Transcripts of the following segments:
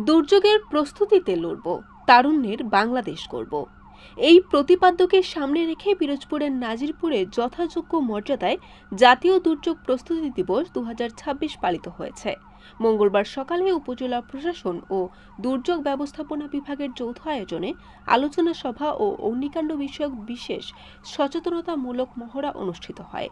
দুর্যোগের প্রস্তুতিতে লড়ব, তারুণ্যের বাংলাদেশ করব। এই প্রতিপাদ্যকে সামনে রেখে পিরোজপুরের নাজিরপুরে যথাযোগ্য মর্যাদায় জাতীয় দুর্যোগ প্রস্তুতি দিবস 2026 পালিত হয়েছে। মঙ্গলবার সকালে উপজেলা প্রশাসন ও দুর্যোগ ব্যবস্থাপনা বিভাগের যৌথ আয়োজনে আলোচনা সভা ও অগ্নিকাণ্ড বিষয়ক বিশেষ সচেতনতামূলক মহড়া অনুষ্ঠিত হয়।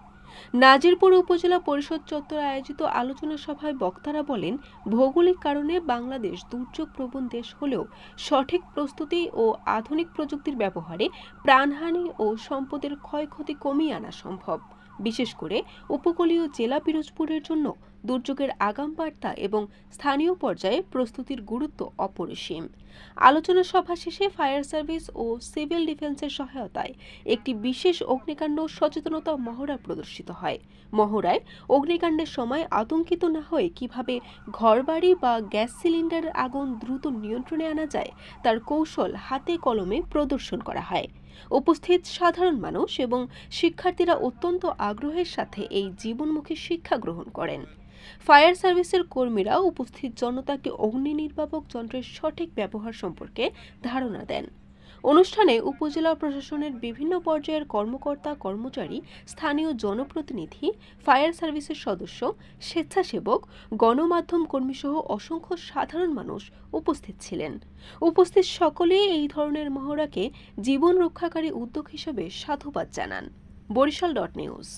নাজিরপুর উপজেলা পরিষদ চত্বরে আয়োজিত আলোচনা সভায় বক্তারা বলেন, ভৌগোলিক কারণে বাংলাদেশ দুর্যোগ প্রবণ দেশ হলেও সঠিক প্রস্তুতি ও আধুনিক প্রযুক্তির ব্যবহারে প্রাণহানি ও সম্পদের ক্ষয়ক্ষতি কমিয়ে আনা সম্ভব। বিশেষ করে উপকূলীয় জেলা পিরোজপুরের জন্য দুর্যোগের আগাম বার্তা এবং স্থানীয় পর্যায়ে প্রস্তুতির গুরুত্ব অপরিসীম। আলোচনা সভা শেষে ফায়ার সার্ভিস ও সিভিল ডিফেন্সের সহায়তায় একটি বিশেষ অগ্নিকাণ্ড সচেতনতা মহড়া প্রদর্শিত হয়। মহড়ায় অগ্নিকাণ্ডের সময় আতঙ্কিত না হয়ে কিভাবে ঘরবাড়ি বা গ্যাস সিলিন্ডারের আগুন দ্রুত নিয়ন্ত্রণে আনা যায় তার কৌশল হাতে কলমে প্রদর্শন করা হয়। উপস্থিত সাধারণ মানুষ এবং শিক্ষার্থীরা অত্যন্ত আগ্রহের সাথে এই জীবনমুখী শিক্ষা গ্রহণ করেন। ফায়ার সার্ভিসের কর্মীরা উপস্থিত জনতাকে অগ্নি নির্বাপক যন্ত্রের সঠিক ব্যবহার সম্পর্কে ধারণা দেন। অনুষ্ঠানে উপজেলা প্রশাসনের বিভিন্ন পর্যায়ের কর্মকর্তা কর্মচারী, স্থানীয় জনপ্রতিনিধি, ফায়ার সার্ভিসের সদস্য, স্বেচ্ছাসেবক, গণমাধ্যম কর্মীসহ অসংখ্য সাধারণ মানুষ উপস্থিত ছিলেন। উপস্থিত সকলেই এই ধরনের মহড়াকে জীবন রক্ষাকারী উদ্যোগ হিসেবে সাধুবাদ জানান। বরিশাল.নিউজ।